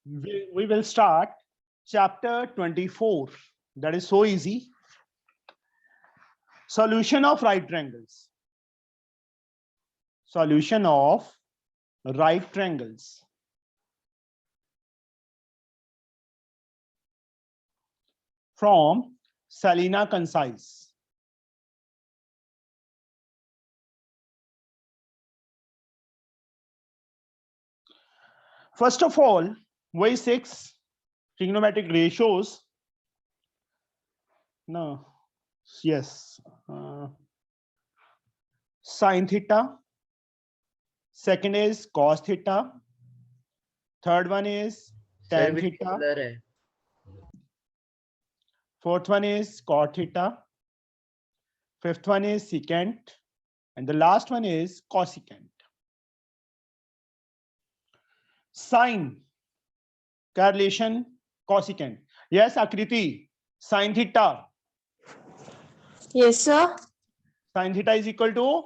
We will start chapter 24. That is so easy. Solution of right triangles. Solution of right triangles. From Salina Concise. First of all, why 6 trigonometric ratios? No, yes. Sin theta. Second is cos theta. Third one is tan theta. Fourth one is cot theta. Fifth one is secant. And the last one is cosecant. Sine, correlation, cosecant. Yes, Akriti, sin theta. Yes, sir. Sin theta is equal to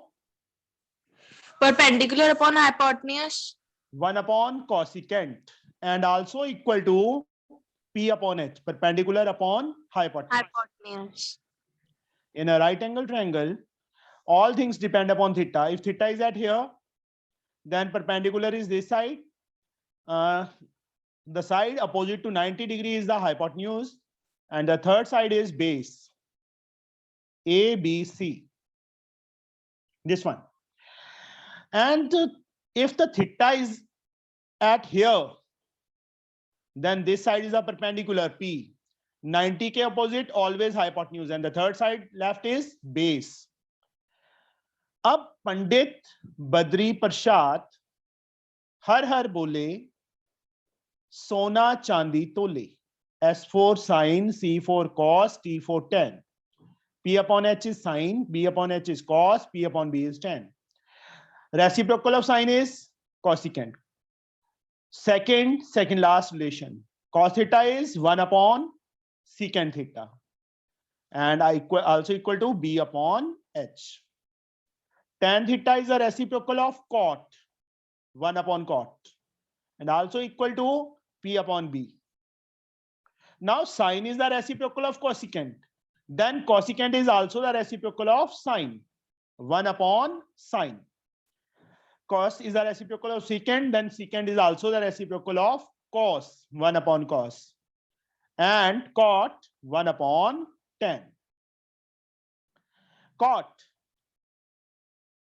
Perpendicular upon hypotenuse. 1 upon cosecant and also equal to P upon H, perpendicular upon hypotenuse. In a right angle triangle, all things depend upon theta. If theta is at here, then perpendicular is this side. The side opposite to 90 degrees is the hypotenuse, and the third side is base. A, B, C. This one. And if the theta is at here, then this side is a perpendicular P. 90 के opposite always hypotenuse, and the third side left is base. अब पंडित बद्री प्रसाद हर हर बोले सोना चांदी तोले. S4 sin, C4 cos, T4 tan. P upon H is sin, B upon H is cos, P upon B is tan. Reciprocal of sin is cosecant. Second last relation. Cos theta is 1 upon secant theta. And also equal to B upon H. Tan theta is a reciprocal of cot. 1 upon cot. And also equal to P upon B. Now sine is the reciprocal of cosecant. Then cosecant is also the reciprocal of sine. 1 upon sine. Cos is the reciprocal of secant. Then secant is also the reciprocal of cos. 1 upon cos. And cot 1 upon tan. Cot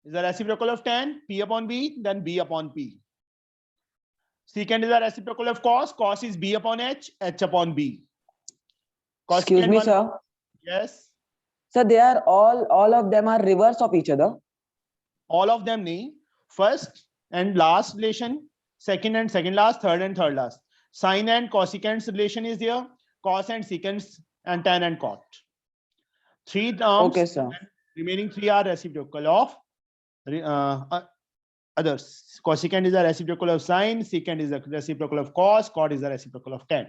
is the reciprocal of tan. P upon B. Then B upon P. Secant is the reciprocal of cos. Cos is B upon H. H upon B. Excuse me, sir. Yes. Sir, they are all of them are reverse of each other. All of them nahi. First and last relation, second and second last, third and third last. Sine and cosecant's relation is here. Cos and secant and tan and cot. 3 terms. Okay, sir. Remaining 3 are reciprocal of others. Cosecant is a reciprocal of sine. Secant is a reciprocal of cos. Cot is a reciprocal of tan.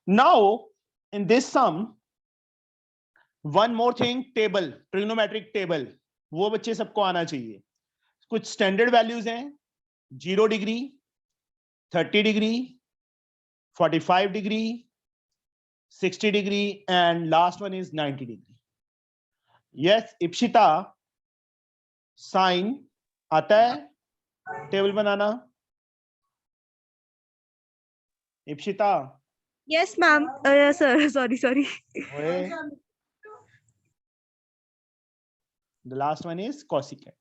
Now, in this sum, one more thing, table, trigonometric table. वो बच्चे सबको आना चाहिए. कुछ standard values हैं. 0 degree, 30 degree, 45 degree, 60 degree, and last one is 90 degree. Yes, Ipsita, sine आता है table बनाना? Ipsita? Yes, ma'am. Yes, sir. Sorry. The last one is cosecant.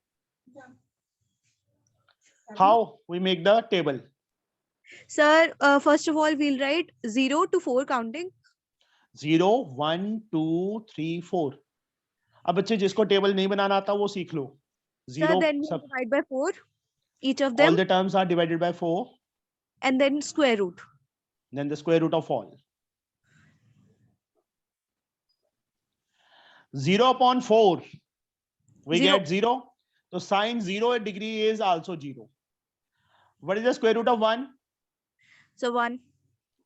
How we make the table? Sir, first of all, we'll write 0 to 4 counting. 0, 1, 2, 3, 4. अब बच्चे जिसको table नहीं बनाना आता वो सीख लो. Sir, 0 then we सब, divide by 4. Each of all them. the terms are divided by 4. And then square root. Then the square root of all. 0 upon 4. We get 0. So sine 0 degree is also 0. What is the square root of 1? So 1.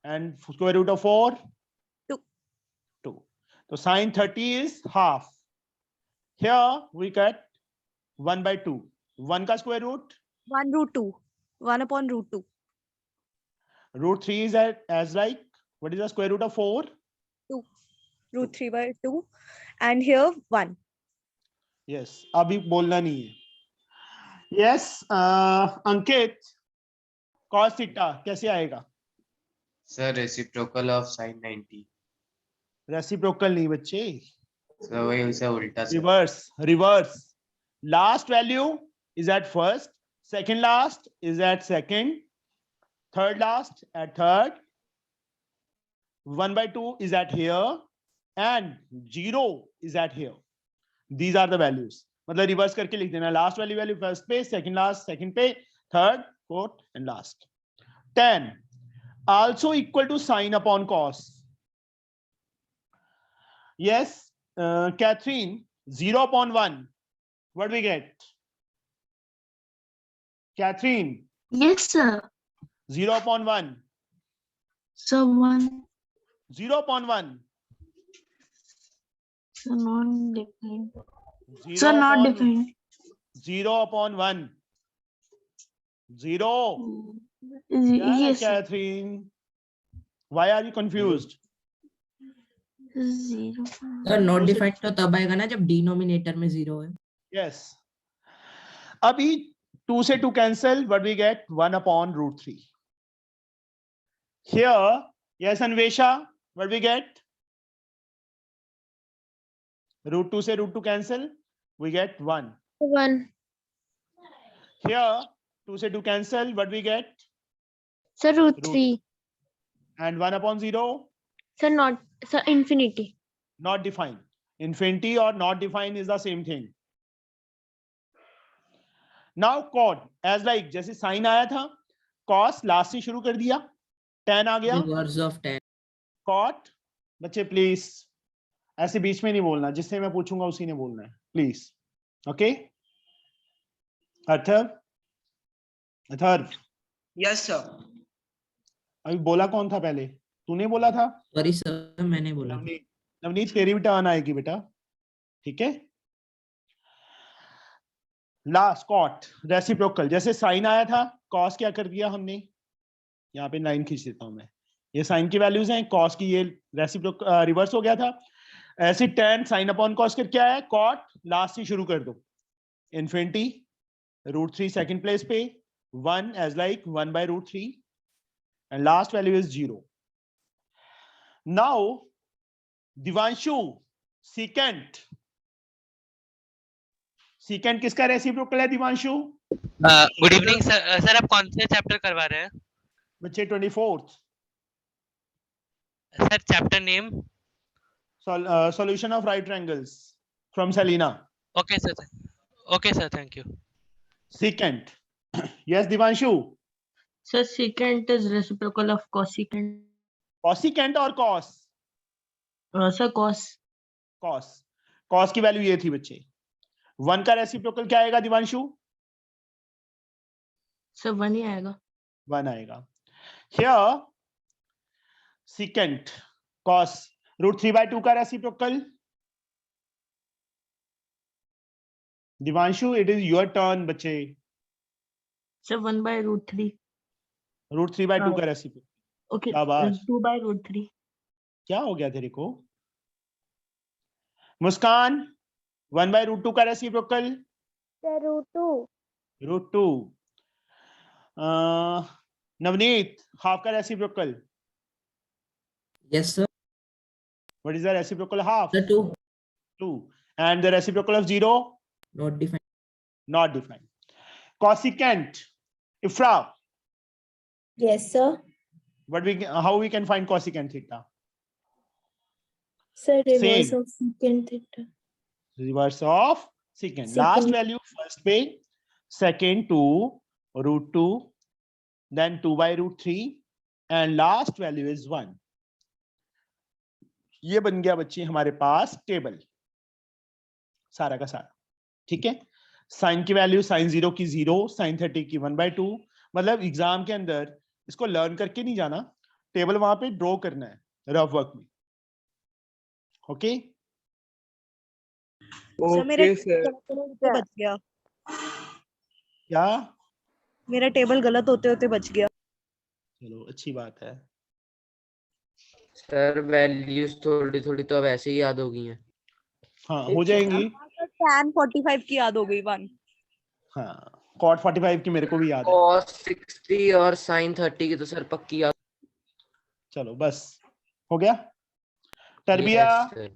And square root of 4? 2. 2. So sine 30 is half. Here we get 1 by 2. 1 ka square root? 1 root 2. 1 upon root 2. Root 3 is as like, what is the square root of 4? Root 3 by 2. And here 1. Yes, अभी बोलना नहीं है. Yes, अंकित, cos theta कैसे आएगा? Sir reciprocal of sin 90. Reciprocal नहीं बच्चे, sir वही उसे उल्टा sir. reverse. Last value is at first, second last is at second, third last at third, 1 by 2 is at here, and 0 is at here. These are the values. मतलब reverse करके लिख देना. Last वाली value first पे, second last second पे, third, fourth and last. 10 also equal to sin upon cos. Yes, Catherine, 0 upon 1. What do we get? Catherine, Yes, sir. 0 upon 1. So 1. 0 upon 1. So not defined. 0 So not upon- defined. 0 upon 1. 0. क्या है, Yes, sir. Catherine? Why are you confused? 0. Sir not defined तो तब आएगा ना जब denominator में 0 है. Yes. अभी 2 से 2 cancel. What we get? 1 upon root 3. Here, yes, Anvesha, what we get? Root 2 से root 2 cancel. We get 1. 1. Here, 2 से 2 cancel. What we get? Sir, root Root. 3. And 1 upon 0, Sir, not. Sir, infinity. not defined. Infinity or not defined is the same thing. Now cot, as like जैसे sin आया था, cos last से शुरू कर दिया, tan आ गया, reverse of 10. cot. बच्चे please ऐसे बीच में नहीं बोलना, जिससे मैं पूछूंगा उसी ने बोलना है, please. Okay, Atharva, Atharva, Yes, sir. अभी बोला कौन था पहले? तूने बोला था? सॉरी सर मैंने बोला था. नवनीत, नवनीत तेरी भी टर्न आएगी बेटा, ठीक है. लास्ट कॉट रेसिप्रोकल, जैसे साइन आया था, कॉस क्या कर दिया हमने, यहाँ पे लाइन खींच देता हूं मैं. ये साइन की वैल्यूज हैं, कॉस की ये रेसिप्रोकल रिवर्स हो गया था. ऐसे tan साइन अपॉन कॉस कर क्या है, कॉट लास्ट से शुरू कर दो. इन्फिनिटी, रूट 3 सेकंड प्लेस पे, 1 as like 1 by root 3, and last value is 0. Now Divanshu, secant. Secant किसका रेसिप्रोकल है Divanshu? Good evening sir. Sir आप कौन से चैप्टर करवा रहे हैं? बच्चे 24th. Sir chapter name? Solution of right triangles from Selena. Okay sir. Okay sir, thank you. Secant. Yes, Divanshu. Sir, secant is reciprocal of cosecant. Cosecant और cos? Sir, cos. Cos. Cos की value ये थी बच्चे. 1 का reciprocal क्या आएगा Divanshu? Sir, 1 ही आएगा. 1 आएगा. Here secant cos root 3 by 2 का reciprocal. Divanshu, it is your turn बच्चे. Sir, 1 by root 3. Root 3 by 2 का रेसिप्रोकल. Okay. शाबाश. 2 by root 3. क्या हो गया तेरे को? मुस्कान, 1 by root 2 का reciprocal. Root 2. Root 2. Navneet, half का reciprocal. Yes sir. What is the reciprocal half? Sir 2 2. And the reciprocal of 0? Not defined. Not defined. Cosecant. Ifra, Yes, sir. how we can find cosecant theta? Sir, reverse of secant theta. Reverse of secant. Secant. Last value first पे, second 2 root 2, then 2 by root 3, and last value is 1. ये बन गया बच्चे हमारे पास table सारा का सारा. ठीक है. साइन की वैल्यू साइन 0 की 0, साइन 30 की 1 by 2. मतलब एग्जाम के अंदर इसको लर्न करके नहीं जाना, टेबल वहां पे ड्रॉ करना है रफ वर्क में. ओके. सर मेरा Okay, sir. टेबल बच गया. क्या? मेरा टेबल गलत होते होते बच गया. चलो अच्छी बात है। सर वैल्यूज थोड़ी थोड़ी तो अब ऐसे ही याद हो गई हैं। हाँ हो जाएंगी। tan 45 की याद हो गई 1। हाँ cot 45 की मेरे को भी याद है। cos 60 और sin 30 की तो सर पक्की याद। चलो बस हो गया। तरबिया Yes, sir.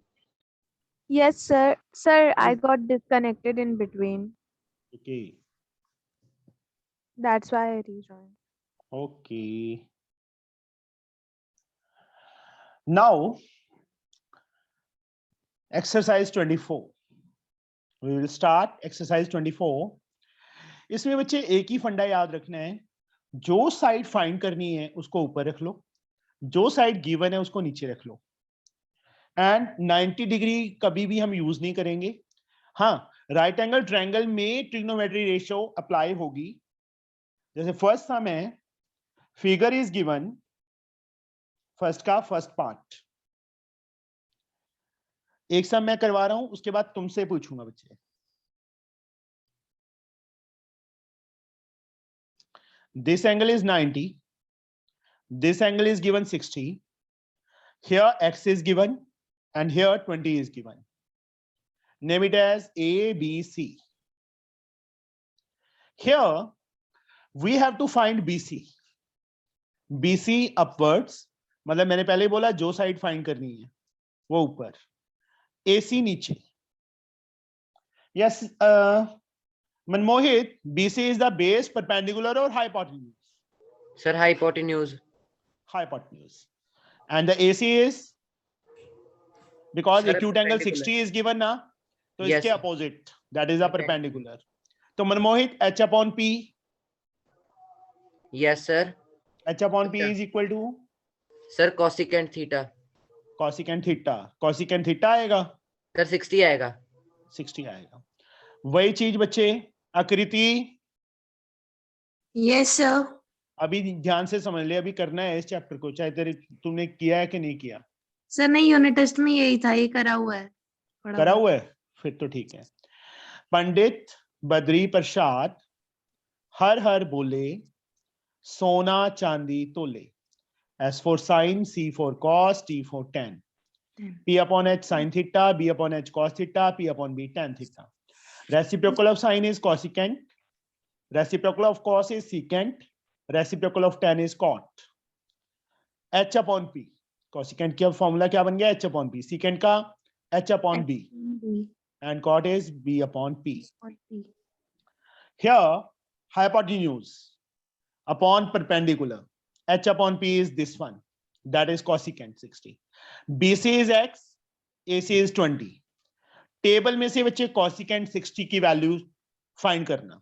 Yes, sir. Sir, I got disconnected in between. Okay That's why I rejoined. Okay now exercise 24 we will start exercise 24। इसमें बच्चे एक ही फंडा याद रखना है, जो साइड फाइंड करनी है उसको ऊपर रख लो, जो साइड गिवन है उसको नीचे रख लो। एंड 90 डिग्री कभी भी हम यूज नहीं करेंगे। हाँ राइट एंगल ट्रायंगल में ट्रिग्नोमेट्री रेशियो अप्लाई होगी। जैसे फर्स्ट सम है, फिगर इज गिवन, फर्स्ट का फर्स्ट पार्ट एक सम मैं करवा रहा हूं, उसके बाद तुमसे पूछूंगा बच्चे। This angle is 90, this angle is given 60, here x is given and here 20 is given. Name it as A, B, C. Here we have to find BC. BC upwards, मतलब मैंने पहले बोला जो साइड फाइंड करनी है वो ऊपर, AC नीचे। Yes, Manmohit, BC is the base, perpendicular or hypotenuse? Sir hypotenuse. Hypotenuse. And the AC is? Because Sir, acute angle perpendicular. 60 is given na, तो Yes, इसके sir. opposite, that is a perpendicular. तो Manmohit H upon P, Yes, sir. H upon P अच्छा. is equal to Sir cosecant theta. cosecant theta. Cosecant theta आएगा Sir 60 आएगा. 60 आएगा। वही चीज बच्चे, आकृति Yes, sir. अभी ध्यान से समझ ले, अभी करना है इस चैप्टर को, चाहे तेरे तुमने किया है कि नहीं किया। सर नहीं, यूनिट टेस्ट में यही था, ये करा हुआ है। करा हुआ है, फिर तो ठीक है। पंडित बद्री प्रसाद हर हर बोले, सोना चांदी तोले। S for sin, C for cos, T for tan. P upon H sin theta, B upon H cos theta, P upon B tan theta. Reciprocal of sin is cosecant. Reciprocal of cos is secant. Reciprocal of tan is cot. H upon P. Cosecant का formula क्या बन गया? H upon P. Secant का H upon B. And cot is B upon P. Here, hypotenuse upon perpendicular. H upon P is this one. That is cosecant 60. BC is X, AC is 20. Table में से बच्चे cosecant 60 की value find करना,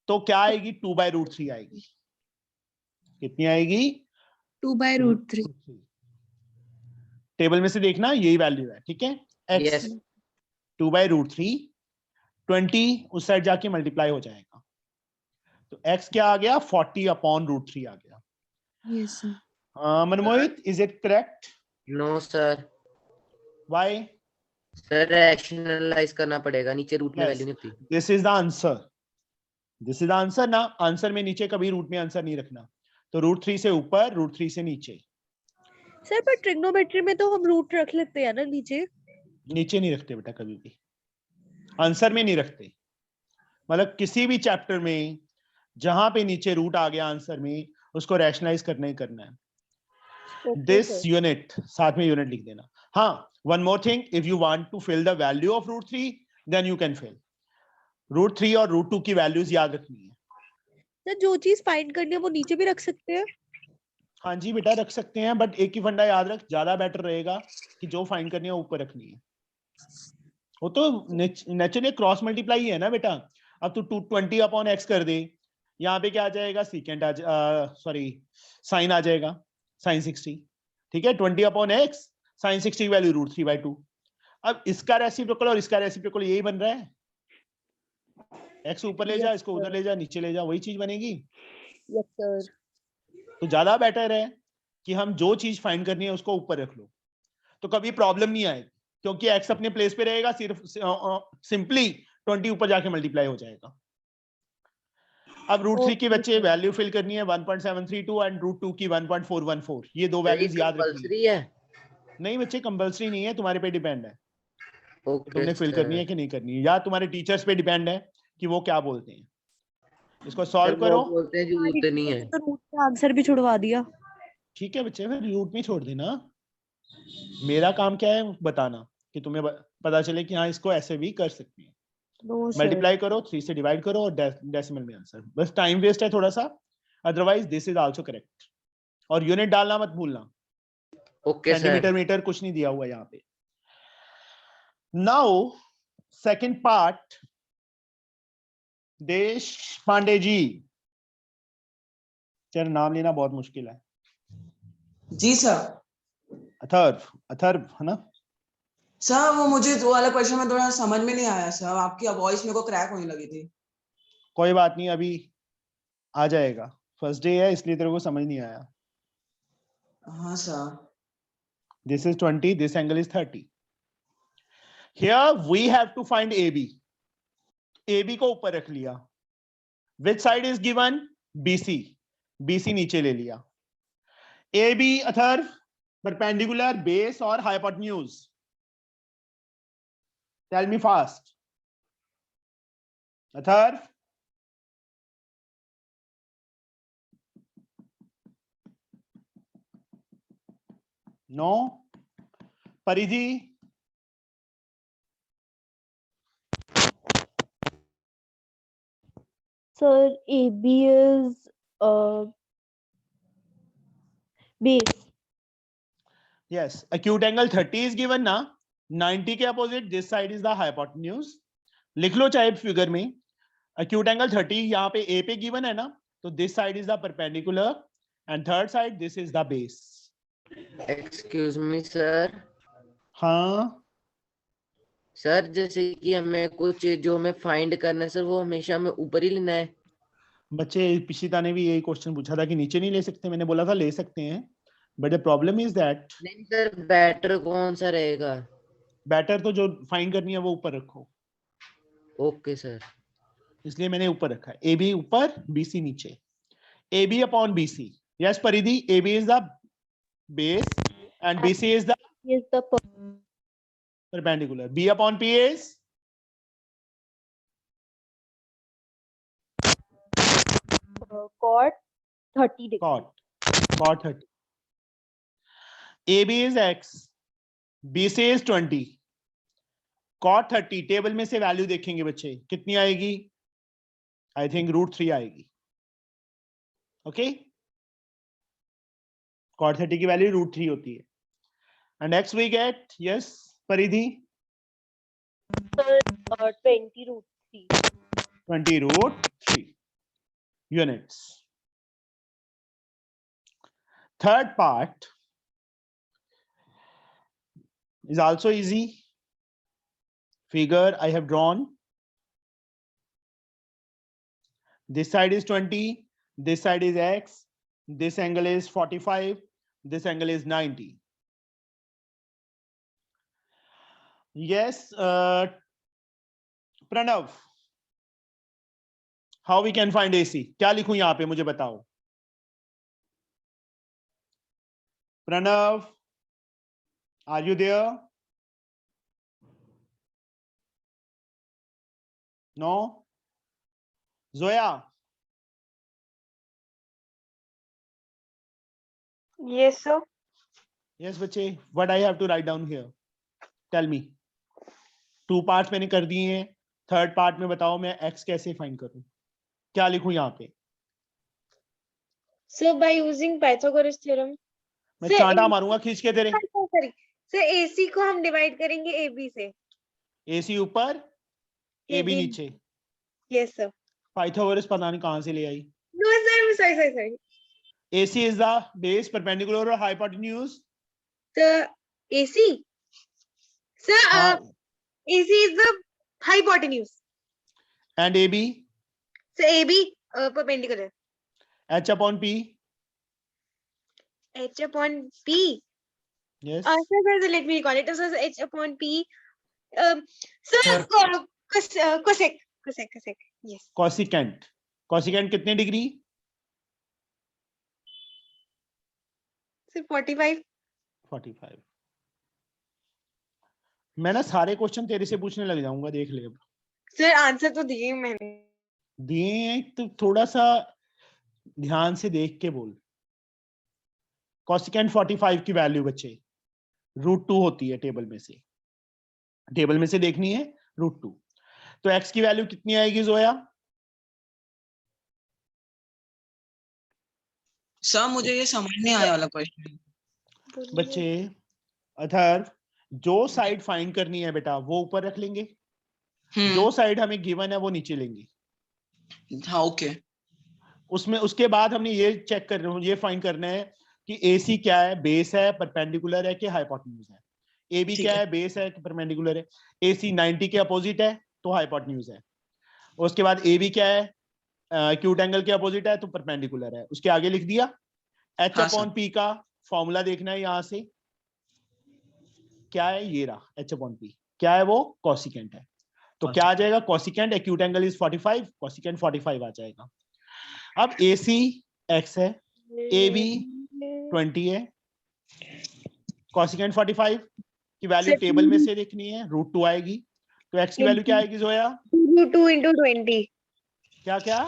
तो क्या आएगी? 2/√3 आएगी। कितनी आएगी? 2/√3। टेबल में से देखना, यही वैल्यू है, ठीक है। X Yes. 2/√3, 20 उस साइड जाके मल्टीप्लाई हो जाएगा, तो x क्या आ गया? 40/√3 आ गया। Yes, sir. Manmohit, is it correct? No, sir. Why? Sir rationalize करना पड़ेगा, नीचे रूट में Yes. वैल्यू नहीं होती। This is the answer, this is the answer ना। आंसर में नीचे कभी रूट में आंसर नहीं रखना, तो √3 से ऊपर, √3 से नीचे। सर पर ट्रिग्नोमेट्री में तो हम रूट रख लेते हैं ना नीचे। नीचे नहीं रखते बेटा, कभी भी आंसर में नहीं रखते। मतलब किसी भी चैप्टर में जहां पे नीचे रूट आ गया आंसर में, उसको रैशनलाइज करना ही करना है। दिस यूनिट, साथ में यूनिट लिख देना। हाँ, one more thing, if you want to fill the value of √3 then you can fill. √3 और √2 की वैल्यूज याद रखनी है। सर जो चीज फाइंड करनी है वो नीचे भी रख सकते हैं। हाँ जी बेटा, रख सकते हैं, बट एक ही फंडा याद रख, ज्यादा बेटर रहेगा कि जो फाइंड करनी है ऊपर रखनी है। वो तो नेचुरली क्रॉस मल्टीप्लाई है ना बेटा। अब तू 220/x कर दे, यहाँ पे क्या आ जाएगा? सीकेंट सॉरी साइन आ जाएगा, साइन 60, ठीक है। 20/x, साइन 60 की वैल्यू √3/2। अब इसका रेसिप्रोकल और इसका रेसिप्रोकल यही बन रहा है, x ऊपर ले जा, इसको उधर ले जा, नीचे ले जा, वही चीज बनेगी। Yes sir. तो ज्यादा बेटर है कि हम जो चीज फाइंड करनी है उसको ऊपर रख लो, तो कभी प्रॉब्लम नहीं आएगी, क्योंकि x अपने प्लेस पे रहेगा, सिर्फ सिंपली 20 ऊपर जाके मल्टीप्लाई हो जाएगा। अब रूट 3 की Okay, बच्चे वैल्यू फिल करनी है 1.732 एंड रूट 2 की 1.414, ये दो वैल्यूज याद रखनी है। कंपल्सरी है? नहीं बच्चे कंपल्सरी नहीं है, तुम्हारे पे डिपेंड है कि ओके तुमने फिल करनी है कि नहीं करनी है, या तुम्हारे टीचर्स पे डिपेंड है कि वो क्या बोलते हैं। इसको सर सॉल्व वो करो। बोलते हैं जरूरत नहीं है। तो रूट का आंसर भी छुड़वा दिया। ठीक है बच्चे, फिर रूट में छोड़ देना। मेरा काम क्या है बताना, कि तुम्हें पता चले कि हाँ इसको ऐसे भी कर सकते हैं। No sir. मल्टीप्लाई करो, 3 से डिवाइड करो और डेसिमल में आंसर। बस टाइम वेस्ट है थोड़ा सा, otherwise this is also correct. और यूनिट डालना मत भूलना, ओके सेंटीमीटर सर। मीटर कुछ नहीं दिया हुआ यहाँ पे। नाउ सेकंड पार्ट, देश पांडे जी, तेरा नाम लेना बहुत मुश्किल है। जी सर। अथर्व, अथर्व है ना? सर वो मुझे दो वाला क्वेश्चन में थोड़ा समझ में नहीं आया सर, आपकी वॉइस मेरे को क्रैक होने लगी थी। कोई बात नहीं, अभी आ जाएगा, फर्स्ट डे है इसलिए तेरे को समझ नहीं आया। हाँ sir. This is 20, this angle is 30. Here we have to find AB. AB को ऊपर रख लिया. Which side is given? BC. BC नीचे ले लिया. AB अथर्व perpendicular, base और hypotenuse. Tell me fast. Atharva, no. परिधि, Sir, AB is base. yes. Acute angle 30 is given ना, 90 के opposite this side is the hypotenuse. लिख लो चाहे फिगर में, acute angle 30 यहाँ पे A पे given है ना, तो this side is the perpendicular and third side this is the base. Excuse me sir. हाँ सर जैसे कि हमें कुछ जो हमें फाइंड करना है सर, वो हमेशा हमें ऊपर ही लेना है। बच्चे, पिशिता ने भी यही क्वेश्चन पूछा था कि नीचे नहीं ले सकते, मैंने बोला था ले सकते हैं, but the problem is that नहीं सर, बेटर कौन सा रहेगा? बेटर तो जो फाइंड करनी है वो ऊपर रखो, ओके सर। इसलिए मैंने ऊपर रखा है। ए बी ऊपर, बीसी नीचे। A B upon BC, yes Paridhi, A B is the base and BC is the Is the perpendicular. B upon P is cot 30 degree. cot 30. AB is X, BC is 20. Cot 30 table में से value देखेंगे बच्चे, कितनी आएगी? I think √3 आएगी। Okay, cot 30 की value √3 होती है। And next we get, yes, परिधि, Sir, 20 √3. 20 √3 units. Third part is also easy. Figure I have drawn. This side is 20, this side is X, this angle is 45, this angle is 90. Yes, Pranav, how we can find AC? क्या लिखूं यहाँ पे, मुझे बताओ। Pranav, are you there? No? Zoya? Yes, sir. Yes, बच्चे, what I have to write down here? Tell me. 2 parts मैंने कर दिए हैं, थर्ड पार्ट में बताओ मैं x कैसे फाइंड करूं, क्या लिखूं यहाँ पे? So by using Pythagoras theorem. मैं Sir, चांटा मारूंगा खींच के तेरे। सॉरी सर, AC को हम डिवाइड करेंगे AB से। AC ऊपर, AB नीचे। Yes sir. पाइथागोरस पता नहीं कहां से ले आई। No sir, sorry. AC is the base, perpendicular or hypotenuse? The AC. Sir, हाँ, AC is the hypotenuse. and AB? So AB perpendicular. H upon P? H upon P. Yes. Sir, let me recall it. So H upon P. Sir, Sir. cosec. Yes. Cosecant. Cosecant कितने degree? Sir 45। 45। मैं ना सारे question तेरे से पूछने लग जाऊंगा, देख ले। अब सर आंसर तो दिए मैंने। दिए हैं तो थोड़ा सा ध्यान से देख के बोल। कॉसिकेंट 45 की वैल्यू बच्चे √2 होती है टेबल में से। टेबल में से देखनी है √2। तो x की वैल्यू कितनी आएगी जोया? सर मुझे ये समझ नहीं आया वाला क्वेश्चन। बच्चे अथर्व, जो साइड फाइंड करनी है बेटा वो ऊपर रख लेंगे, जो साइड हमें गिवन है वो नीचे लेंगे। हाँ ओके। उसमें उसके बाद हमने ये चेक कर रहे ये फाइंड करना है कि AC क्या है, बेस है, परपेंडिकुलर है कि हाइपोटेन्यूज है। AB क्या है, बेस है कि परपेंडिकुलर है। AC 90 के अपोजिट है तो हाइपोटेन्यूज है। उसके बाद AB क्या है, एक्यूट एंगल के अपोजिट है तो परपेंडिकुलर है। उसके आगे लिख दिया। H/P का फॉर्मूला देखना है यहां से, क्या है ये रहा H/P, क्या है वो कॉसिकेंट है। तो क्या आ जाएगा, cosecant acute angle is 45, cosecant 45 आ जाएगा। अब AC x है, AB 20 है, कॉसिकेंट 45 की वैल्यू टेबल में से देखनी है, √2 आएगी। तो x की वैल्यू क्या आएगी जोया? √2 into 20। क्या क्या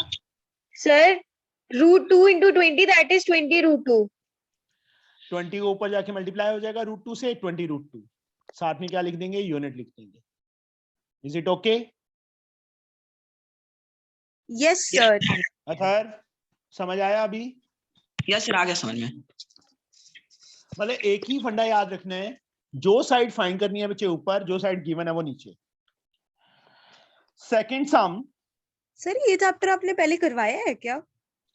सर √2 into 20 that is 20 √2। 20 को ऊपर जाके मल्टीप्लाई हो जाएगा √2 से, 20 √2। साथ में क्या लिख देंगे, यूनिट लिख देंगे। Is it okay? Yes sir. अथर समझ आया अभी? यस सर, आ गया समझ में। मतलब एक ही फंडा याद रखना है, जो साइड फाइंड करनी है बच्चे ऊपर, जो साइड गिवन है वो नीचे। सेकंड सम। सर ये चैप्टर आपने पहले करवाया है क्या?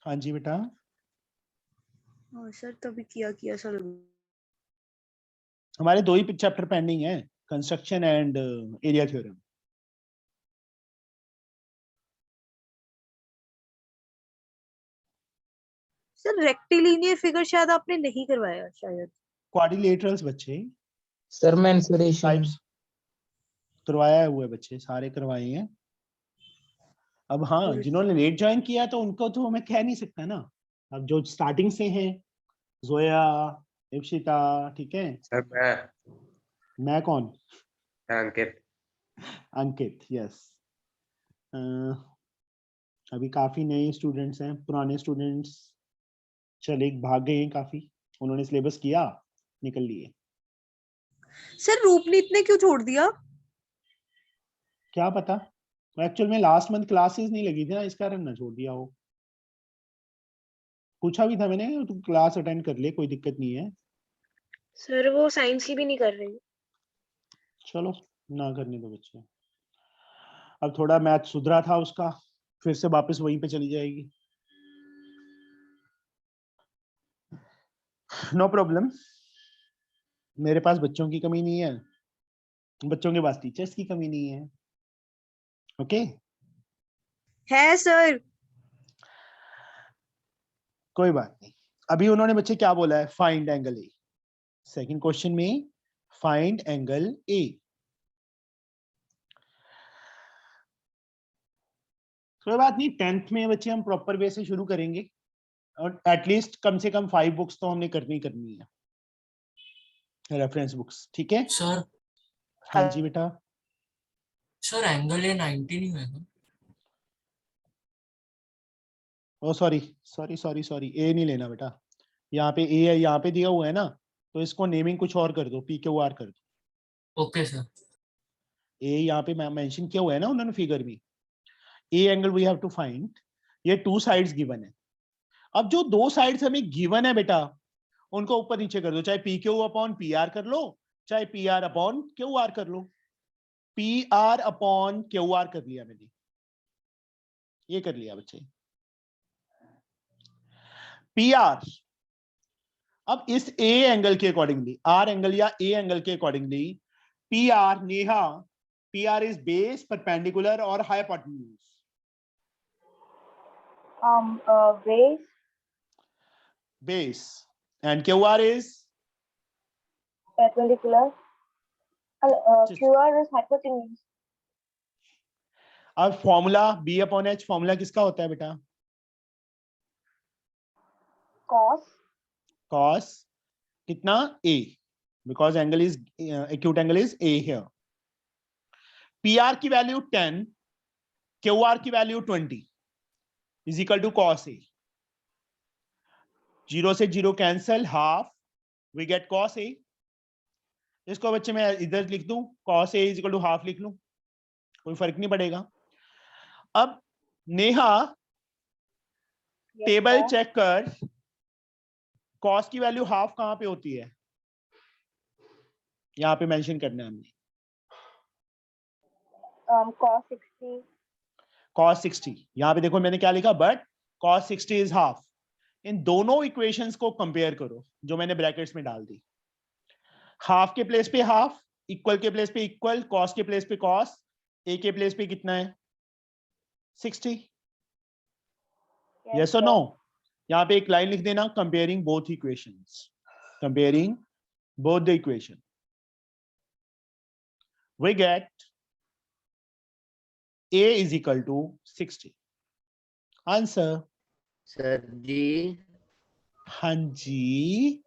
हाँ जी बेटा। हाँ सर, तभी किया सर। हमारे 2 ही चैप्टर पेंडिंग है, construction and area theorem. Sir rectilinear figure शायद आपने नहीं करवाया शायद। क्वाड्रिलेटरल्स बच्चे, सर मेंसुरेशन टाइप्स करवाया हुआ है बच्चे, सारे करवाए हैं। अब हाँ, जिन्होंने लेट ज्वाइन किया तो उनको तो मैं कह नहीं सकता ना। अब जो स्टार्टिंग से हैं, जोया, इप्शिता, ठीक है। सर मैं कौन? अंकित। अंकित, यस। अभी काफी नए स्टूडेंट्स हैं, पुराने स्टूडेंट्स चले भाग गए हैं काफी, उन्होंने सिलेबस किया, निकल लिए। सर रूपनीत ने क्यों छोड़ दिया? क्या पता, एक्चुअल में लास्ट मंथ क्लासेस नहीं लगी थी ना, इस कारण ना छोड़ दिया हो। पूछा भी था मैंने, तू क्लास अटेंड कर ले, कोई दिक्कत नहीं है। सर वो साइंस की भी नहीं कर रही। चलो ना करने दो बच्चे। अब थोड़ा मैथ सुधरा था उसका, फिर से वापस वहीं पे चली जाएगी। नो प्रॉब्लम, मेरे पास बच्चों की कमी नहीं है, बच्चों के पास टीचर्स की कमी नहीं है। ओके है सर। कोई बात नहीं। अभी उन्होंने बच्चे क्या बोला है, find angle A. Second question में फाइंड एंगल ए। कोई बात नहीं, 10th में बच्चे हम प्रॉपर वे से शुरू करेंगे, और एटलीस्ट कम से कम 5 बुक्स तो हमने करनी है, रेफरेंस बुक्स, ठीक है सर। हाँ जी बेटा। सर एंगल ए 90 नहीं है। ओ सॉरी, ए नहीं लेना बेटा, यहाँ पे ए है, यहाँ पे दिया हुआ है ना, तो इसको नेमिंग कुछ और कर दो, PQR कर दो। Okay sir. ए यहाँ पे मेंशन किया हुआ है ना उन्होंने फिगर में, a angle we have to find. ये 2 साइड्स गिवन है। अब जो 2 साइड्स हमें गिवन है बेटा, उनको ऊपर नीचे कर दो, चाहे PQ/PR कर लो, चाहे PR/QR कर लो। PR/QR कर लिया मैंने, ये कर लिया बच्चे, PR। अब इस A एंगल के अकॉर्डिंगली, R एंगल या A एंगल के accordingly, PR Neha, PR is base, perpendicular और hypotenuse. Base and QR is perpendicular. QR is hypotenuse. अब फॉर्मूला B/H फॉर्मूला किसका होता है बेटा? cos कितना a, because angle is acute angle is a here. PR की value 10, QR की value 20 is equal to cos a. 0 से 0 cancel, half, we get cos a. इसको बच्चे मैं इधर लिख दूं, cos a is equal to half लिख लूं, कोई फर्क नहीं पड़ेगा. अब नेहा टेबल चेक कर, cos की वैल्यू हाफ कहां पे होती है, यहां पे मेंशन करना है हमने. cos 60, यहां पे देखो मैंने क्या लिखा, बट cos 60 इज हाफ. इन दोनों इक्वेशंस को कंपेयर करो जो मैंने ब्रैकेट्स में डाल दी. हाफ के प्लेस पे हाफ, इक्वल के प्लेस पे इक्वल, कॉस के प्लेस पे कॉस, ए के प्लेस पे कितना है 60. यस और नो? यहां पे एक लाइन लिख देना, comparing both equations, comparing both the equation, we get a is equal to 60. Answer. Sir ji, हाँ जी,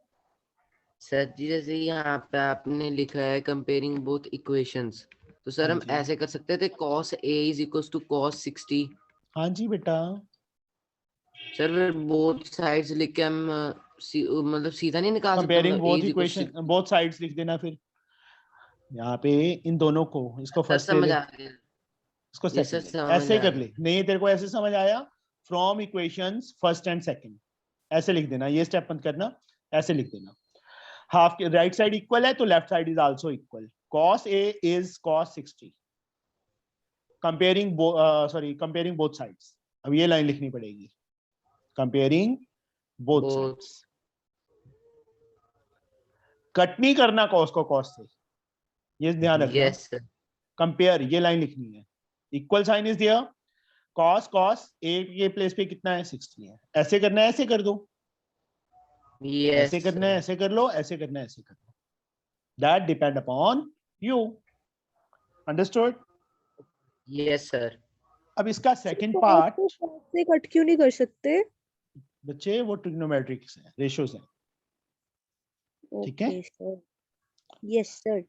सर जी जैसे यहाँ पे आपने लिखा है कंपेयरिंग बोथ इक्वेशंस, तो सर हाँ हम जी। ऐसे कर सकते थे cos a is equals to cos 60. हाँ जी बेटा. सर फिर बोथ साइड्स लिख के हम मतलब सीधा नहीं निकाल सकते, कंपेयरिंग मतलब a both is equals to equation, both sides लिख देना. फिर यहाँ पे इन दोनों को, इसको सर फर्स्ट ले समझ ले, आ गया. इसको ये सेकंड सर ले, समझ ऐसे आ कर गया. ले. नहीं तेरे को ऐसे समझ आया, from equations first and second, ऐसे लिख देना. ये स्टेप मत करना, ऐसे लिख देना. हाफ के राइट साइड इक्वल है तो left side is also equal. cos a is cos 60. Comparing comparing both sides. अब ये लाइन लिखनी पड़ेगी, comparing both Both. Sides. Cut नहीं करना cos को cos से, ये ध्यान रखना. Yes sir. कंपेयर, ये लाइन लिखनी है. Equal sign is there, cos cos a के प्लेस पे कितना है 60 है. ऐसे करना है, ऐसे कर दो, यस ऐसे करना है, ऐसे कर लो, ऐसे करना है, ऐसे कर लो. That depend upon you. Understood? Yes sir. अब इसका सेकंड पार्ट से कट क्यों नहीं कर सकते? बच्चे वो ट्रिग्नोमेट्रिक्स है, रेशियोज है. ठीक है? Sir. Yes sir.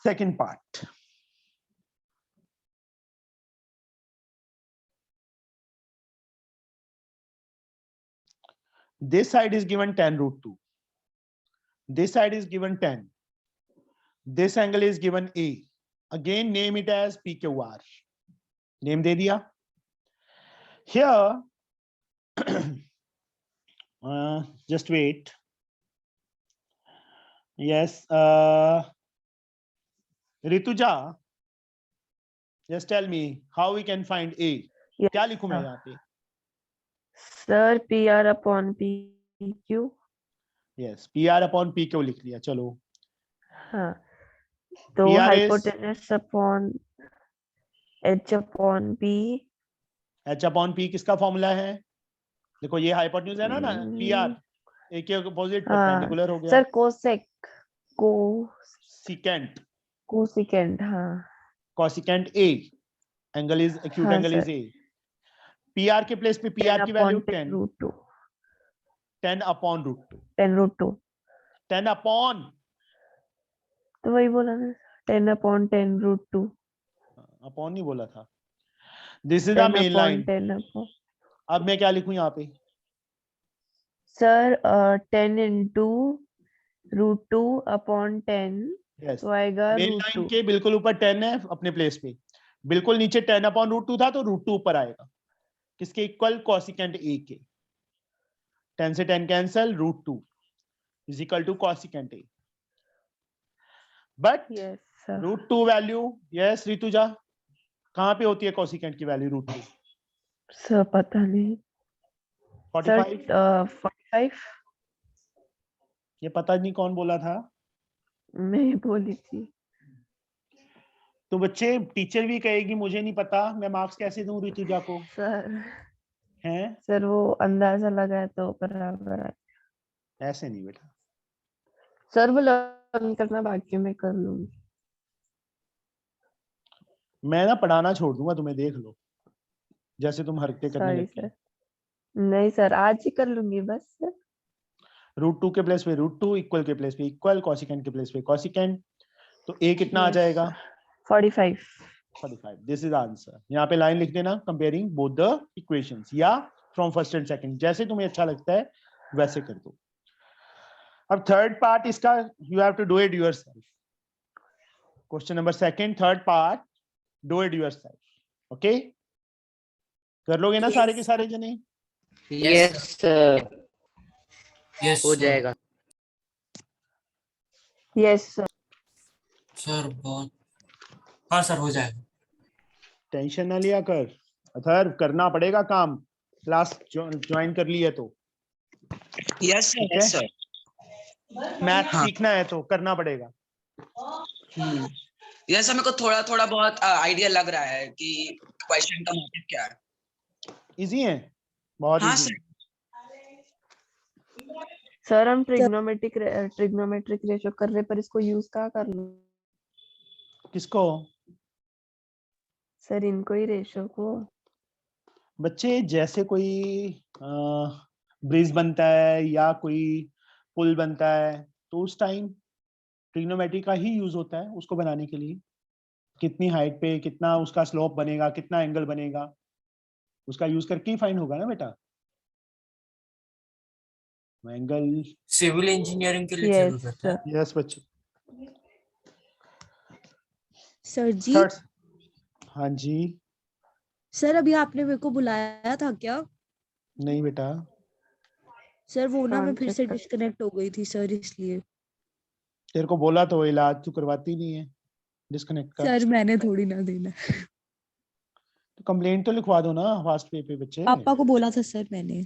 Second part, this side is given 10 root 2, this side is given 10, this angle is given a. Again name it as PQR. Name दे दिया. Here just wait. Yes, Rituja, just tell me how we can find a. क्या लिखूं मैं यहाँ पे? Sir PR upon PQ. Yes, PR upon PQ लिख लिया. चलो. हाँ, तो PR is hypotenuse upon H upon P. H upon P किसका फॉर्मूला है? देखो ये हाइपोटेन्यूज है ना PR, A के अपोजिट परपेंडिकुलर हो गया. Sir cosec, Secant, cosecant. हाँ, cosecant A, angle is acute हाँ, angle is sir. A. PR के प्लेस पे PR की value 10, root 2. 10 upon root 2. 10 root 2. 10 upon, तो वही बोला ना, 10 upon 10 रूट 2. अपॉन नहीं बोला था. This is the 10 main upon line. 10 upon. अब मैं क्या लिखूं यहाँ पे? Sir 10 into root 2 upon 10. Yes, तो आएगा मेन रूट लाइन 2. के बिल्कुल ऊपर 10 है अपने प्लेस पे, बिल्कुल नीचे 10 अपॉन रूट 2 था तो रूट 2 ऊपर आएगा. किसके इक्वल? कॉसिकेंट ए के. 10 से 10 cancel, root 2 is equal to cosecant A. But yes sir. Root 2 value, yes Rituja, कहां पे होती है कॉसिकेंट की वैल्यू रूट 2? सर पता नहीं. सर 45. 45. ये पता नहीं कौन बोला था. मैं ही बोली थी. तो बच्चे टीचर भी कहेगी मुझे नहीं पता, मैं मार्क्स कैसे दूं रितुजा को? सर हैं? सर वो अंदाजा लगाया तो बराबर है. ऐसे नहीं बेटा. सर वो लर्न करना बाकी मैं कर लूंगी. मैं ना पढ़ाना छोड़ दूंगा तुम्हें, देख लो जैसे तुम हरकतें करने सॉरी लगती सर. हो. नहीं सर, आज ही कर लूंगी बस. √2 के प्लेस पे √2, इक्वल के प्लेस पे इक्वल, कॉसिकेंट के प्लेस पे कॉसिकेंट। तो a कितना आ जाएगा? 45. 45. This is answer. यहाँ पे लाइन लिख देना, कंपेयरिंग बोथ द इक्वेशंस, या फ्रॉम फर्स्ट एंड सेकंड, जैसे तुम्हें अच्छा लगता है वैसे कर दो। अब थर्ड पार्ट इसका you have to do it yourself. Question number second, third part, do it yourself. Okay, कर लोगे ना सारे के सारे जने? यस सर, यस हो जाएगा। Yes, sir. सर बहुत, हाँ सर हो जाएगा। टेंशन ना लिया कर अथर्व, करना पड़ेगा काम, क्लास ज्वाइन कर ली है तो। यस सर, ठीक है? Yes sir. मैथ हाँ। सीखना है तो करना पड़ेगा। यस सर, मेरे को थोड़ा थोड़ा बहुत आइडिया लग रहा है कि क्वेश्चन का मोटिव क्या है। इजी है, बहुत हाँ इजी। सर। सर हम ट्रिग्नोमेट्रिक रेशो कर रहे, पर इसको यूज कहाँ करना? किसको? सर इनको ही, रेशो को। बच्चे जैसे कोई ब्रिज बनता है या कोई पुल बनता है तो उस टाइम ट्रिग्नोमेट्री का ही यूज होता है उसको बनाने के लिए। कितनी हाइट पे कितना उसका स्लोप बनेगा, कितना एंगल बनेगा, उसका यूज करके ही फाइंड होगा ना बेटा। एंगल सिविल इंजीनियरिंग के लिए Yes, जरूरत है। sir. यस बच्चे। सर जी, थर्ड, हाँ जी। सर अभी आपने मेरे को बुलाया था क्या? नहीं बेटा, सर वो ना मैं Sound फिर check से कर। डिस्कनेक्ट हो गई थी सर, इसलिए। तेरे को बोला तो इलाज तू करवाती नहीं है, डिस्कनेक्ट कर। सर मैंने थोड़ी ना देना। तो कंप्लेंट तो लिखवा दो ना फास्ट पे बच्चे, पापा को बोला था सर मैंने,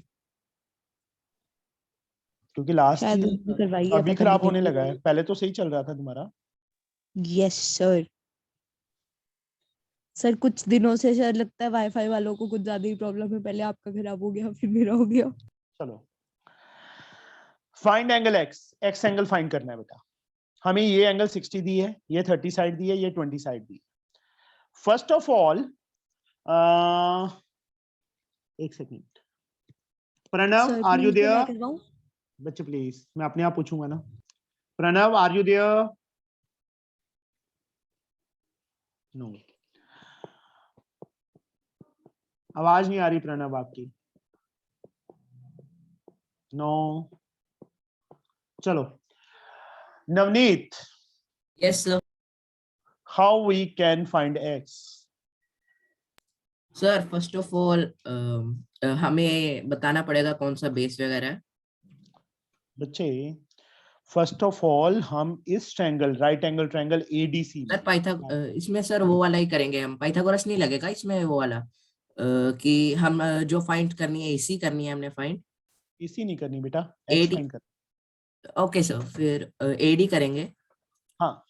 क्योंकि लास्ट शायद उन्होंने करवाई है, अभी पता खराब नहीं होने क्या। लगा है, पहले तो सही चल रहा था तुम्हारा। Yes sir. सर कुछ दिनों से सर लगता है वाईफाई वालों को कुछ ज्यादा ही प्रॉब्लम है, पहले आपका खराब हो गया फिर मेरा हो गया। चलो, find angle x, x angle find करना है बेटा। हमें ये एंगल 60 दी है, ये 30 साइड दी है, ये 20 साइड दी है। फर्स्ट ऑफ ऑल एक second, Pranav are you there? बच्चे प्लीज, मैं अपने आप पूछूंगा ना। Pranav are you there? No, आवाज नहीं आ रही प्रणव आपकी। नो, चलो Navneet, yes sir. How we can find x? Sir first of all हमें बताना पड़ेगा कौन सा बेस वगैरह है। बच्चे फर्स्ट ऑफ ऑल हम इस triangle, right angle triangle ADC sir इसमें सर वो वाला ही करेंगे हम, पाइथागोरस नहीं लगेगा इसमें वो वाला कि हम जो फाइंड करनी है इसी करनी है हमने फाइंड। इसी नहीं करनी बेटा, एक्स एडी, फाइंड कर। ओके सर, फिर एडी करेंगे। हाँ,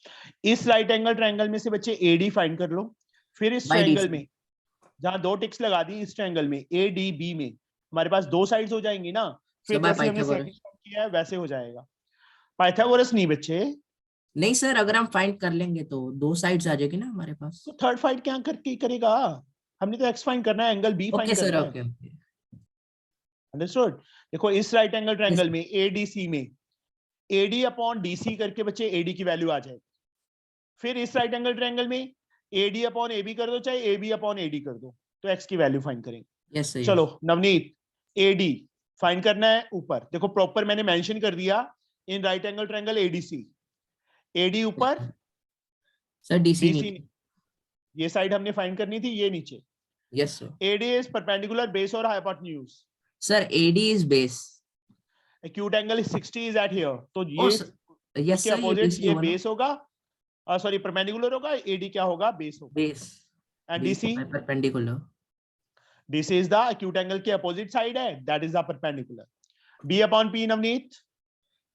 इस राइट एंगल ट्रायंगल में से बच्चे एडी फाइंड कर लो। फिर इस By ट्रायंगल DC. में जहां दो टिक्स लगा दी, इस ट्रायंगल में एडीबी में हमारे पास दो साइड्स हो जाएंगी ना। फिर So by जैसे हमने Pythagoras. सेकंड फाइंड किया है वैसे हो जाएगा। पाइथागोरस नहीं बच्चे, नहीं सर, अगर हम फाइंड कर लेंगे तो दो साइड्स आ जाएगी ना हमारे पास। तो थर्ड फाइंड क्या करके करेगा? हमने तो एक्स फाइंड करना है, angle b okay find sir, करना है। Okay okay. अंडरस्टूड? देखो इस राइट एंगल ट्रायंगल Yes. में एडीसी में एडी अपॉन डीसी करके बच्चे एडी की वैल्यू आ जाएगी। फिर इस राइट एंगल ट्रायंगल में एडी अपॉन एबी कर दो, चाहे एबी अपॉन एडी कर दो, तो एक्स की वैल्यू फाइंड करेंगे। Yes sir. चलो नवनीत, एडी फाइंड करना है ऊपर। देखो प्रॉपर मैंने मेंशन कर दिया, in right angle triangle ADC, AD ऊपर, सर डीसी डीसी नहीं। ये साइड हमने फाइंड करनी थी, ये नीचे। Yes sir. AD is perpendicular base और hypotenuse. Sir AD is base. Acute angle 60 is at here, तो ये यस इसके सर, ये अपोजिट BC ये हुआ ना? बेस होगा, सॉरी परपेंडिकुलर होगा, एडी क्या होगा? बेस होगा। Base. And DC, perpendicular. DC is the acute angle के अपोजिट साइड है, that is the perpendicular. B upon p Navneet?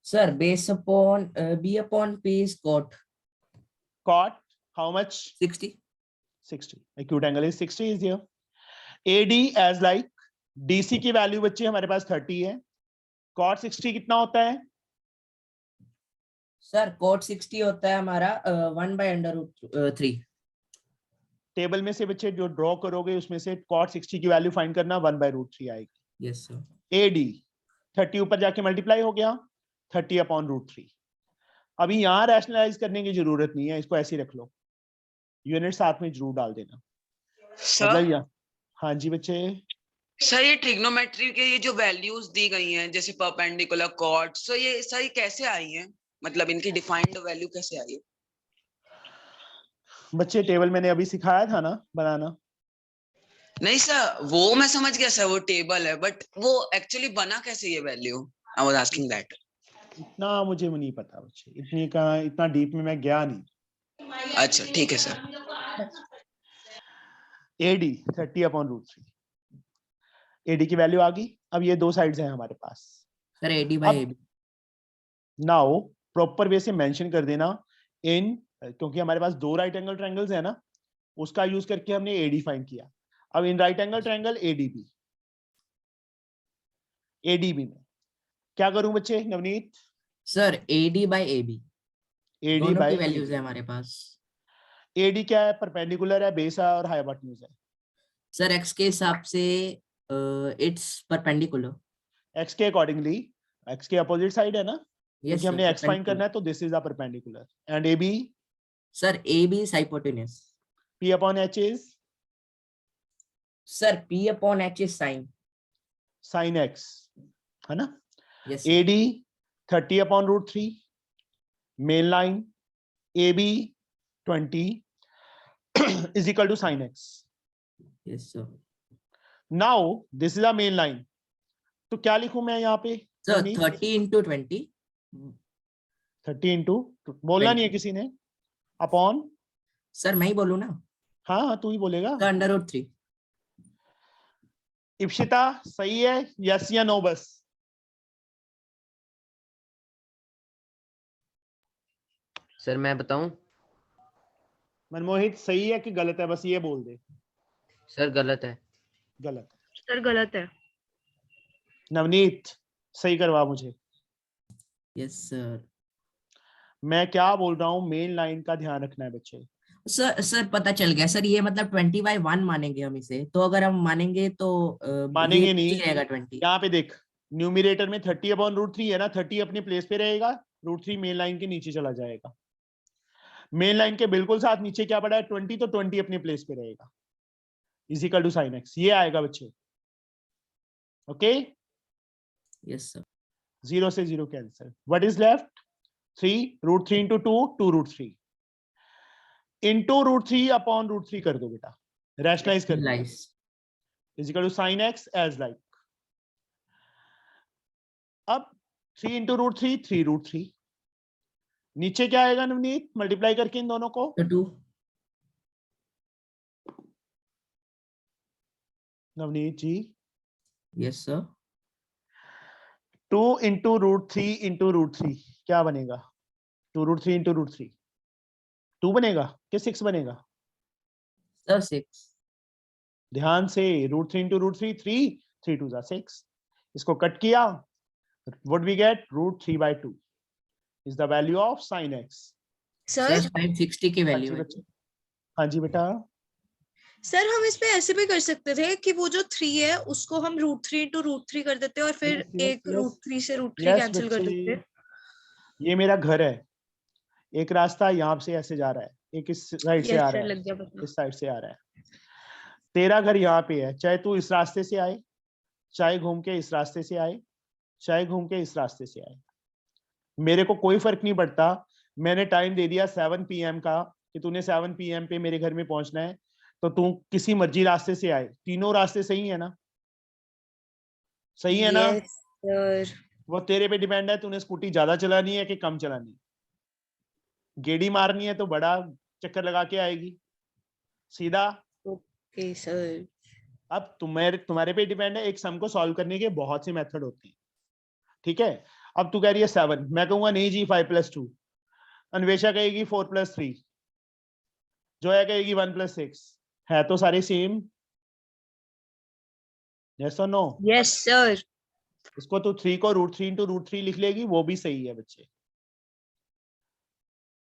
Sir base upon b upon p is cot. Cot how much? 60. 60. acute angle is 60 is here. AD as like DC की value बच्चे हमारे पास 30 है, cot 60 कितना होता है? Sir cot 60 होता है हमारा 1/√3। टेबल में से बच्चे जो ड्रॉ करोगे उसमें से cot 60 की वैल्यू फाइंड करना, 1/√3 आएगी। Yes sir. AD 30 ऊपर जाके मल्टीप्लाई हो गया, 30/√3। अभी यहाँ रैशनलाइज करने की जरूरत नहीं है, इसको ऐसे ही रख लो, यूनिट साथ में जरूर डाल देना। मतलब यहाँ, हाँ जी बच्चे। सर ये ट्रिग्नोमेट्री के ये जो वैल्यूज दी गई हैं जैसे परपेंडिकुलर कॉर्ड, सो ये सही कैसे आई हैं, मतलब इनकी डिफाइंड वैल्यू कैसे आई है? बच्चे टेबल मैंने अभी सिखाया था ना बनाना। नहीं सर, वो मैं समझ गया सर, वो टेबल है, बट वो एक्चुअली बना कैसे ये value? I was asking that. इतना मुझे नहीं पता बच्चे, इतना डीप में मैं गया नहीं। अच्छा ठीक है सर। AD 30/√3, AD की वैल्यू आ गई। अब ये दो साइड्स हैं हमारे पास sir AD/AB। Now proper way से मेंशन कर देना इन, क्योंकि हमारे पास दो राइट एंगल ट्रायंगल्स है ना, उसका यूज करके हमने AD फाइंड किया। अब इन राइट एंगल ट्रायंगल ADB में क्या करूं बच्चे? नवनीत, सर AD/AB AD दोनों बाय की वैल्यूज है हमारे पास। AD क्या है? परपेंडिकुलर है, बेस है और हाइपोटेन्यूज है। सर x के हिसाब से इट्स परपेंडिकुलर। x के अकॉर्डिंगली, x के अपोजिट साइड है ना, यस क्योंकि हमने x फाइंड करना है, तो this is the perpendicular. And AB, sir AB is hypotenuse. P/H is, sir P/H is sine sin x, है ना। Yes AD 30/√3, main line AB 20 is equal to sin x. Yes sir. Now this is a main line, तो क्या लिखूं मैं यहाँ पे? Sir 30/20 30 into, बोलना नहीं है किसी ने, अपॉन। सर मैं ही बोलूं ना? हाँ तू ही बोलेगा। √3। इप्शिता सही है, यस या नो? बस सर मैं बताऊं? मनमोहित सही है कि गलत है? बस ये बोल दे। सर गलत है। गलत है। सर गलत है। नवनीत सही करवा मुझे। Yes sir. मैं क्या बोल रहा हूँ, मेन लाइन का ध्यान रखना है बच्चे। सर पता चल गया सर, ये मतलब 20/1 मानेंगे हम इसे, तो अगर हम मानेंगे तो मानेंगे ये नहीं, रहेगा 20। यहाँ पे देख, न्यूमिरेटर में 30/√3 है ना, 30 अपने प्लेस पे रहेगा, √3 मेन लाइन के नीचे चला जाएगा। मेन लाइन के बिल्कुल साथ नीचे क्या पड़ा है? 20, तो 20 अपने प्लेस पे रहेगा, is equal to sin x। ये आएगा बच्चे, ओके। Yes sir. 0 से 0 cancel. What is left? 3, √3 into 2, 2√3 into √3/√3 कर दो बेटा, रैशनलाइज कर दो, is equal to sin x as like. अब 3 इंटू √3, 3√3। नीचे क्या आएगा नवनीत, मल्टीप्लाई करके इन दोनों को? 2। Navneet ji. Yes sir. 2 into √3 into √3 क्या बनेगा? 2√3 इंटू √3 2 बनेगा कि 6 बनेगा? सर 6। ध्यान से, √3 इंटू √3 3, 3 2 जा 6। इसको कट किया, what we get? √3/2 is the value of sin x. Sir 560 की वैल्यू है। हाँ जी बेटा। सर हम इस पे ऐसे भी कर सकते थे कि वो जो 3 है उसको हम √3 इंटू √3 कर देते और फिर एक √3 से √3 कैंसिल कर देते। ये मेरा घर है, एक रास्ता यहाँ से ऐसे जा रहा है, एक इस साइड से आ रहा है, इस साइड से आ रहा है। तेरा घर यहाँ पे है, चाहे तू इस रास्ते से आए, चाहे घूम के इस रास्ते से आए, चाहे घूम के इस रास्ते से आए, मेरे को कोई फर्क नहीं पड़ता। मैंने टाइम दे दिया 7 PM का कि तूने 7 PM पे मेरे घर में पहुंचना है, तो तू किसी मर्जी रास्ते से आए, तीनों रास्ते सही है ना? सही है ना? सर वो तेरे पे डिपेंड है, तूने स्कूटी ज्यादा चलानी है कि कम चलानी है। गेड़ी मारनी है तो बड़ा चक्कर लगा के आएगी सीधा। Okay sir. अब तुम्हारे पे डिपेंड है, एक सम को सॉल्व करने के बहुत से मेथड होते हैं, ठीक है। अब तू कह रही है 7, मैं कहूंगा नहीं जी 5+2, अन्वेषा कहेगी 4+3, जोया कहेगी 1+6, है तो सारे सेम। यस और नो? Yes sir. इसको तो 3 को √3 इंटू √3 लिख लेगी, वो भी सही है बच्चे,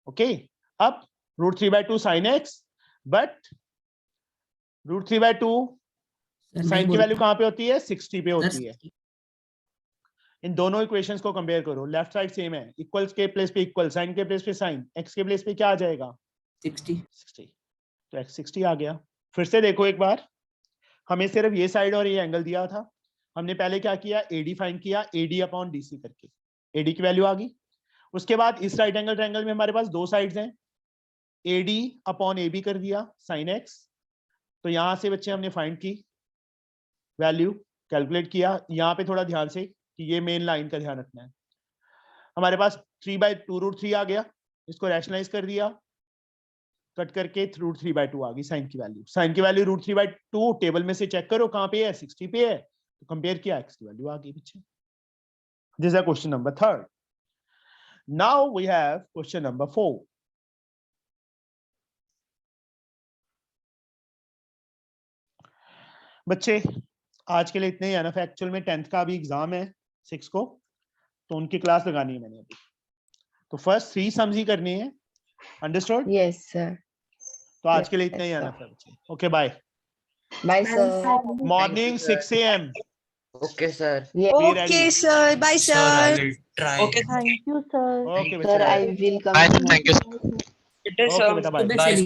ओके। अब √3/2 sin x, बट √3/2 साइन की वैल्यू कहां पे होती है? 60 पे होती है। इन दोनों इक्वेशंस को कंपेयर करो, लेफ्ट साइड सेम है, इक्वल्स के प्लेस पे इक्वल, साइन के प्लेस पे साइन, एक्स के प्लेस पे क्या आ जाएगा 60। 60, तो एक्स 60 आ गया। फिर से देखो एक बार, हमें सिर्फ ये साइड और ये एंगल दिया था, हमने पहले क्या किया, एडी फाइंड किया, एडी अपॉन डीसी करके, एडी की वैल्यू आ गई। उसके बाद इस राइट एंगल ट्रायंगल में हमारे पास दो साइड्स हैं, एडी अपॉन ए बी कर दिया साइन एक्स, तो यहां से बच्चे हमने फाइंड की वैल्यू, कैलकुलेट किया। यहाँ पे थोड़ा ध्यान से कि ये मेन लाइन का ध्यान रखना है। हमारे पास 3/2√3 आ गया, इसको रैशनलाइज कर दिया, कट करके √3/2 आ गई साइन की वैल्यू। साइन की वैल्यू √3/2 टेबल में से चेक करो कहाँ पे है, 60 पे है, तो कंपेयर किया, एक्स की वैल्यू आ गई पीछे। This is question number 3. Now we have question number 4. बच्चे आज के लिए इतने ही है ना, एक्चुअल में 10th का भी एग्जाम है 6 को, तो उनकी क्लास लगानी है मैंने अभी। तो फर्स्ट 3 सम्स ही करनी है, अंडरस्टूड? Yes sir. तो आज के लिए इतना ही है ना बच्चे। Okay bye. Bye sir. Morning 6 AM। Okay sir. Okay sir, bye Sir, I sir. will try. Okay. Thank you, sir. Okay sir बेटा, I will come. Bye, sir. Thank you, sir. Good day, okay sir. बेटा, bye. Good day, Bye. Salim.